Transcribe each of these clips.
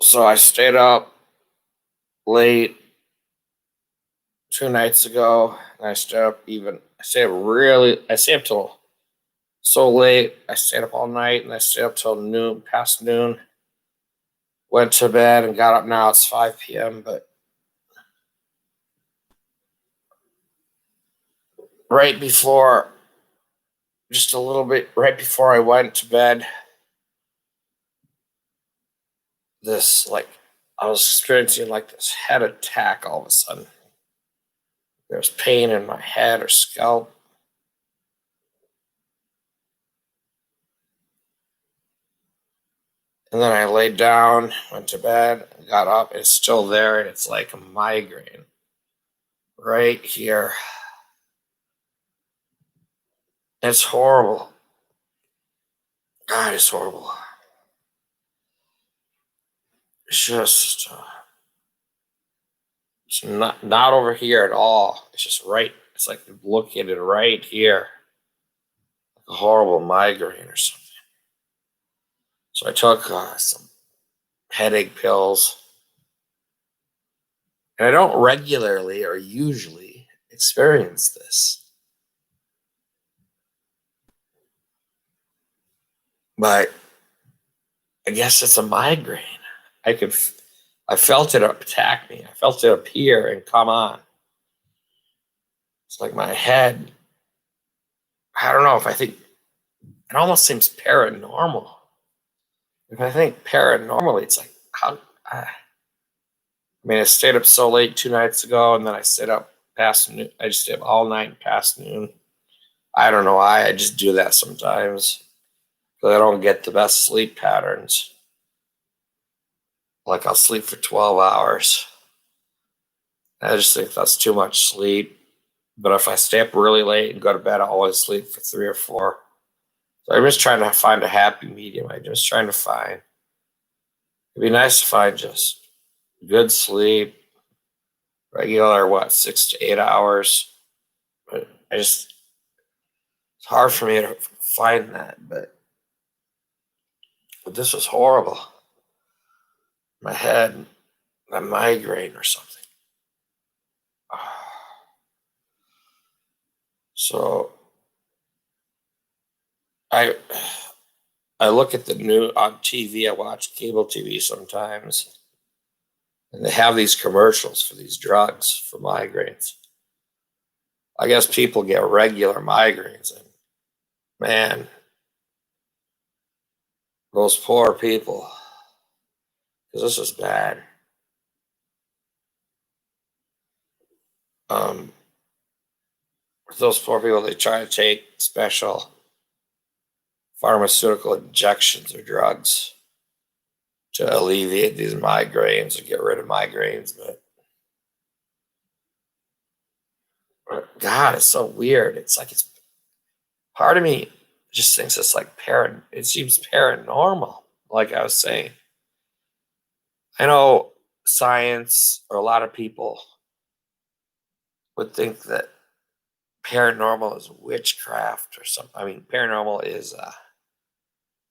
So I stayed up late 2 nights ago, and I stayed up I stayed up till so late. I stayed up all night, and I stayed up till noon, past noon. Went to bed and got up now. It's 5 p.m., but right before, just a little bit, right before I went to bed, this, like, I was experiencing like this head attack all of a sudden. There's pain in my head or scalp. And then I laid down, went to bed, got up. It's still there, and it's like a migraine right here. It's horrible. God, it's horrible. It's just, it's not over here at all. It's just right. It's like located right here, like a horrible migraine or something. So I took some headache pills, and I don't regularly or usually experience this, but I guess it's a migraine. I could, I felt it attack me. I felt it appear and come on. It's like my head. I don't know if I think it almost seems paranormal. If I think paranormally, it's like how. I mean, I stayed up so late 2 nights ago, and then I stayed up past noon. I just stayed up all night past noon. I don't know why. I just do that sometimes because I don't get the best sleep patterns. Like I'll sleep for 12 hours. I just think that's too much sleep. But if I stay up really late and go to bed, I always sleep for 3 or 4. So I'm just trying to find a happy medium. I'm just trying to find. It'd be nice to find just good sleep, regular, 6 to 8 hours. But it's hard for me to find that. But this was horrible. My head, a migraine or something. So I I look at the new on TV. I watch cable TV sometimes, and they have these commercials for these drugs for migraines. I guess people get regular migraines, and man, those poor people, because this is bad. Um, those poor people, they try to take special pharmaceutical injections or drugs to alleviate these migraines or get rid of migraines, but God, it's so weird. It's part of me just thinks it's like it seems paranormal, like I was saying. I know science or a lot of people would think that paranormal is witchcraft or something. I mean, paranormal is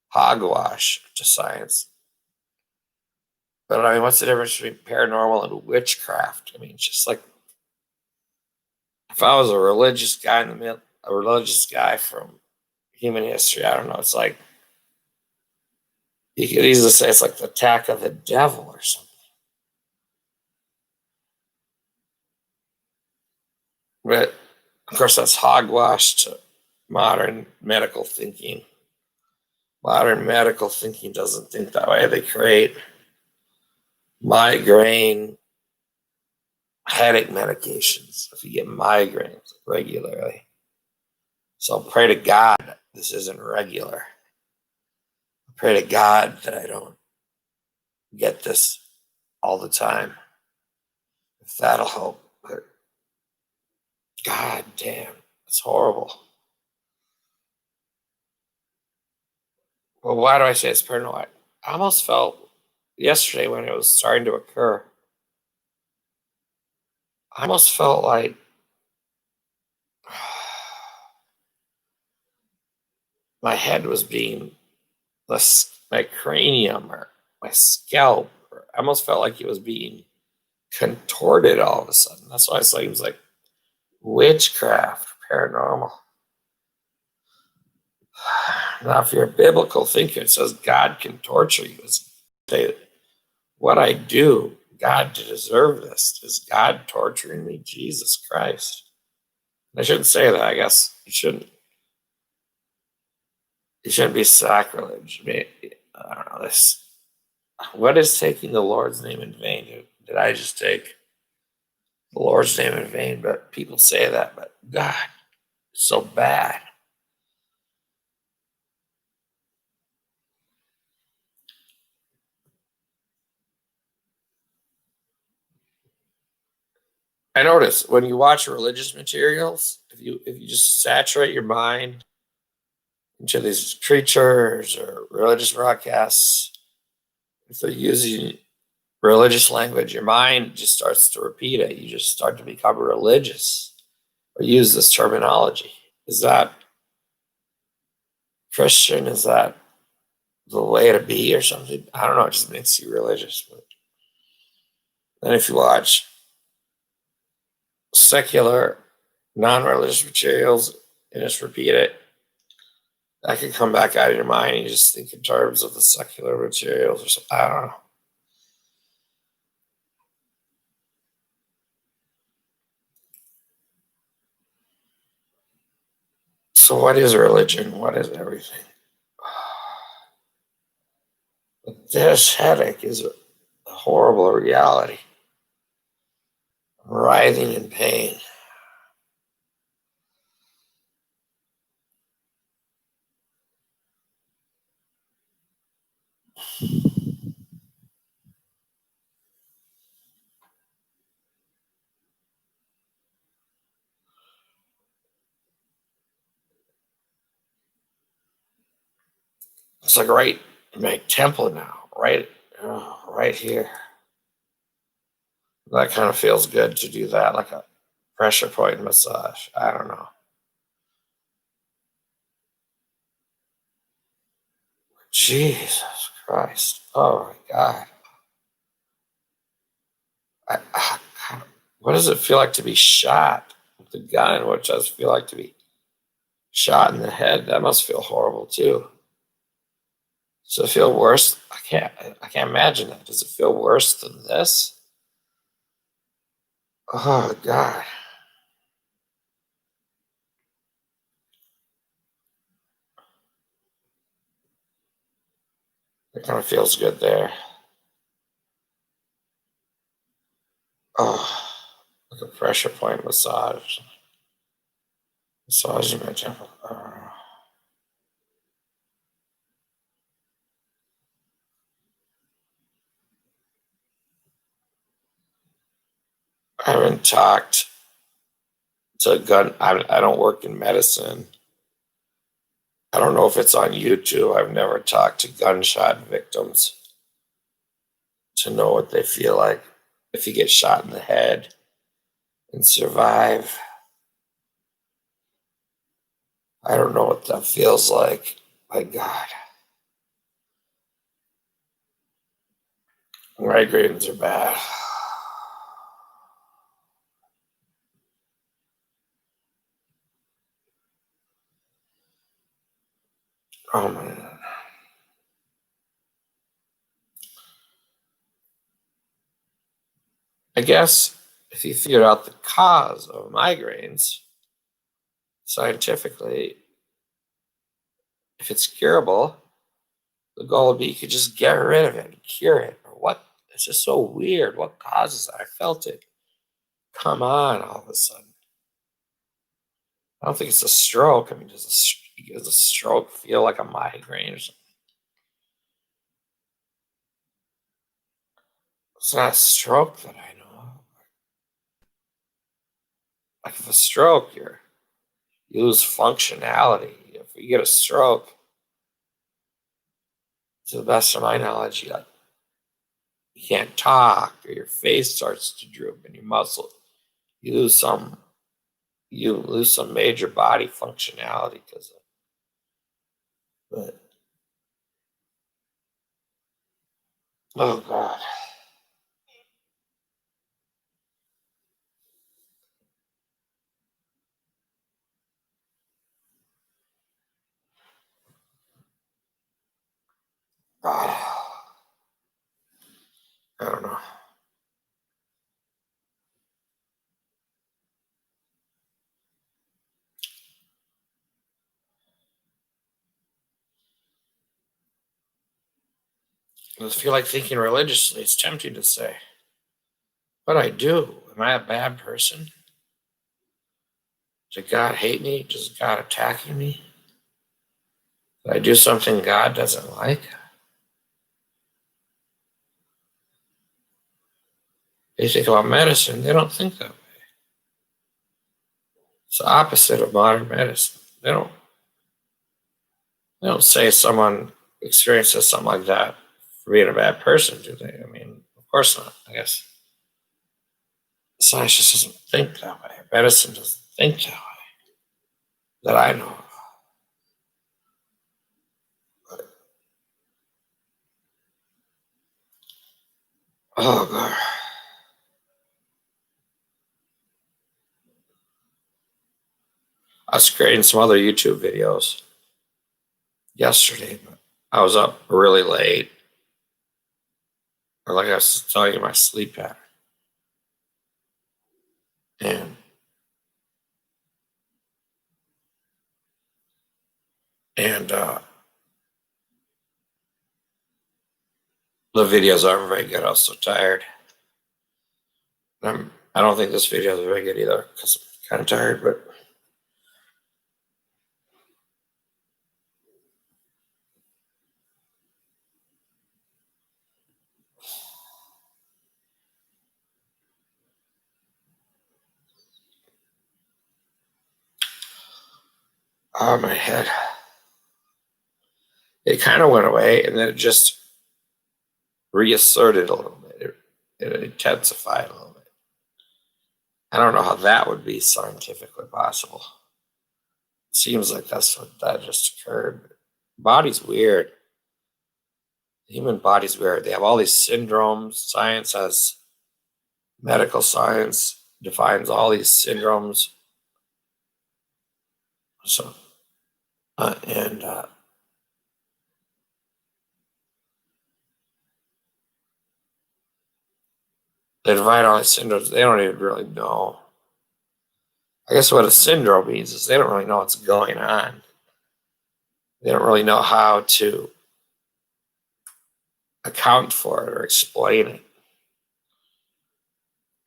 hogwash to science. But I mean, what's the difference between paranormal and witchcraft? I mean, it's just like if I was a religious guy in the middle, a religious guy from human history, I don't know. It's like you could easily say it's like the attack of the devil or something. But of course, that's hogwash to modern medical thinking. Modern medical thinking doesn't think that way. They create migraine headache medications if you get migraines regularly. So pray to God this isn't regular. Pray to God that I don't get this all the time. If that'll help. But God damn, it's horrible. Well, why do I say it's paranoid? I almost felt yesterday when it was starting to occur, I almost felt like my head was being my cranium or my scalp. I almost felt like he was being contorted all of a sudden. That's why it's like, it was like witchcraft, paranormal. Now, if you're a biblical thinker, it says God can torture you. Say, what I do, God, to deserve this, is God torturing me? Jesus Christ. I shouldn't say that. I guess you shouldn't. It shouldn't be sacrilege. I mean, I don't know this. What is taking the Lord's name in vain? Did I just take the Lord's name in vain? But people say that. But God, it's so bad. I notice when you watch religious materials, if you just saturate your mind into these preachers or religious broadcasts, if they're using religious language, your mind just starts to repeat it. You just start to become religious or use this terminology. Is that Christian? Is that the way to be or something? I don't know. It just makes you religious. But then if you watch secular, non-religious materials and just repeat it, that can come back out of your mind and you just think in terms of the secular materials or something. I don't know. So what is religion? What is everything? This headache is a horrible reality. I'm writhing in pain. It's like right in my temple now, right here. That kind of feels good to do that, like a pressure point massage. I don't know. Jesus Christ. Oh my God. I, what does it feel like to be shot with a gun? What does it feel like to be shot in the head? That must feel horrible too. Does it feel worse? I can't imagine that. Does it feel worse than this? Oh God. It kind of feels good there. Oh, like a pressure point massage. Massaging my temple. Oh. I haven't talked to gun. I don't work in medicine. I don't know if it's on YouTube. I've never talked to gunshot victims to know what they feel like if you get shot in the head and survive. I don't know what that feels like. My God. Migraines are bad. Oh man. I guess if you figured out the cause of migraines scientifically, if it's curable, the goal would be you could just get rid of it and cure it. Or what? It's just so weird. What causes that? I felt it come on all of a sudden. I don't think it's a stroke. I mean, does a stroke feel like a migraine or something? It's not a stroke that I know of. Like if a stroke, you lose functionality. If you get a stroke, to the best of my knowledge, you can't talk, or your face starts to droop, and your muscle. You lose some. You lose some major body functionality because of it. Oh God. I feel like thinking religiously. It's tempting to say, what do I do? Am I a bad person? Did God hate me? Does God attacking me? Did I do something God doesn't like? They think about medicine, they don't think that way. It's the opposite of modern medicine. They don't say someone experiences something like that for being a bad person, do they? I mean, of course not, I guess. Science just doesn't think that way. Medicine doesn't think that way, that I know of. But, oh, God. I was creating some other YouTube videos yesterday, but I was up really late. Or like I was telling you, my sleep pattern. And and the videos aren't very good. I was so tired. I don't think this video is very good either because I'm kind of tired, but oh, my head. It kind of went away and then it just reasserted a little bit. It intensified a little bit. I don't know how that would be scientifically possible. It seems like that's what that just occurred. Body's weird. The human body's weird. They have all these syndromes. Medical science defines all these syndromes. So, and they define all these syndromes. They don't even really know. I guess what a syndrome means is they don't really know what's going on. They don't really know how to account for it or explain it.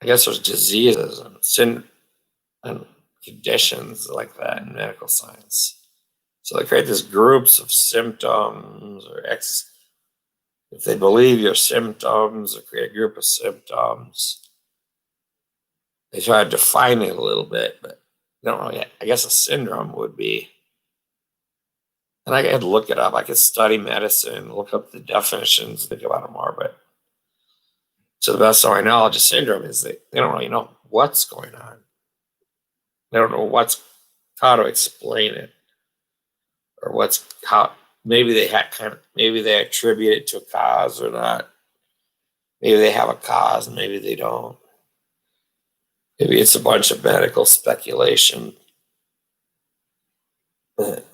I guess there's diseases and conditions like that in medical science. So they create these groups of symptoms if they believe your symptoms or create a group of symptoms. They try to define it a little bit, but they don't really. I guess a syndrome would be, and I had to look it up. I could study medicine, look up the definitions, think about it more. But to the best of my knowledge, a syndrome is they don't really know what's going on. They don't know how to explain it or how. Maybe maybe they attribute it to a cause or not. Maybe they have a cause and maybe they don't. Maybe it's a bunch of medical speculation. But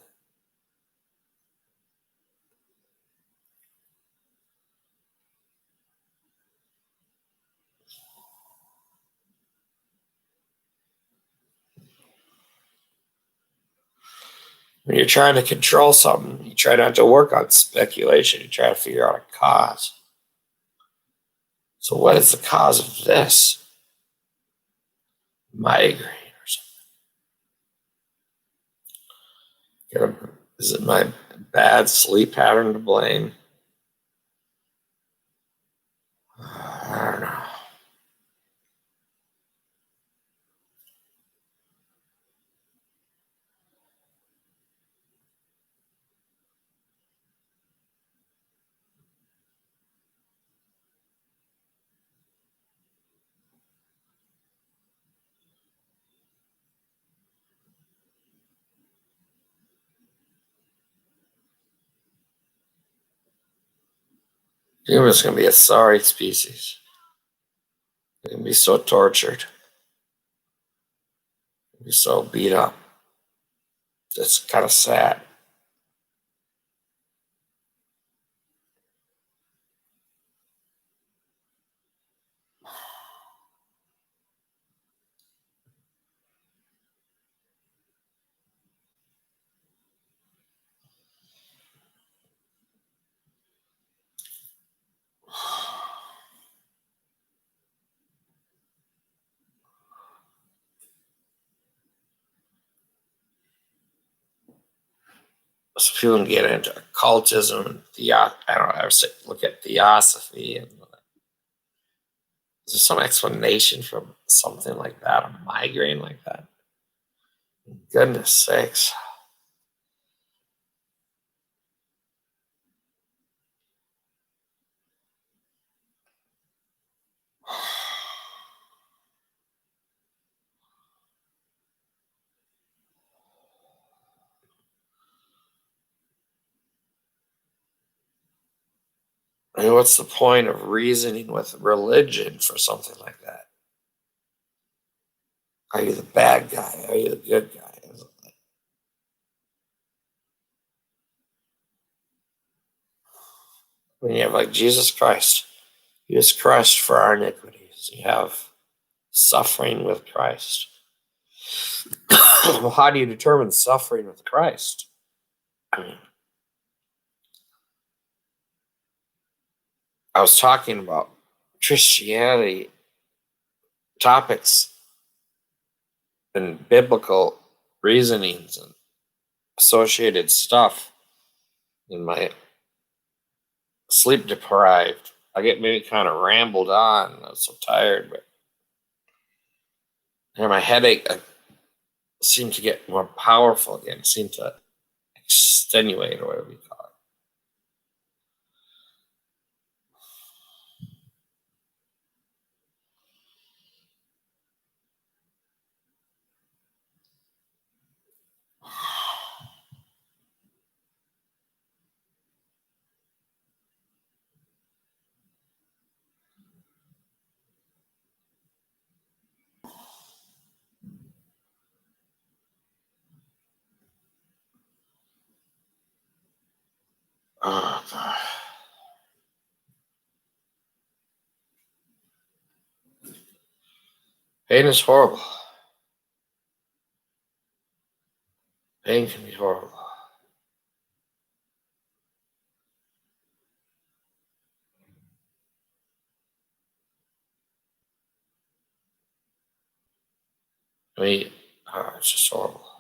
when you're trying to control something, you try not to work on speculation. You try to figure out a cause. So, what is the cause of this? Migraine or something? Is it my bad sleep pattern to blame? I don't know. Humans can be a sorry species. They can be so tortured, be so beat up. It's kind of sad. So people can get into occultism and I don't know, I would look at theosophy. And is there some explanation for something like that, a migraine like that? Goodness sakes. I mean, what's the point of reasoning with religion for something like that? Are you the bad guy? Are you the good guy? When you have like Jesus Christ, he was crushed for our iniquities. You have suffering with Christ. Well, how do you determine suffering with Christ? I mean, I was talking about Christianity topics and biblical reasonings and associated stuff in my sleep deprived. I get maybe kind of rambled on. I was so tired, but my headache seemed to get more powerful again. It seemed to extenuate or whatever you call it. Oh, God. Pain is horrible. Pain can be horrible. I mean, it's just horrible.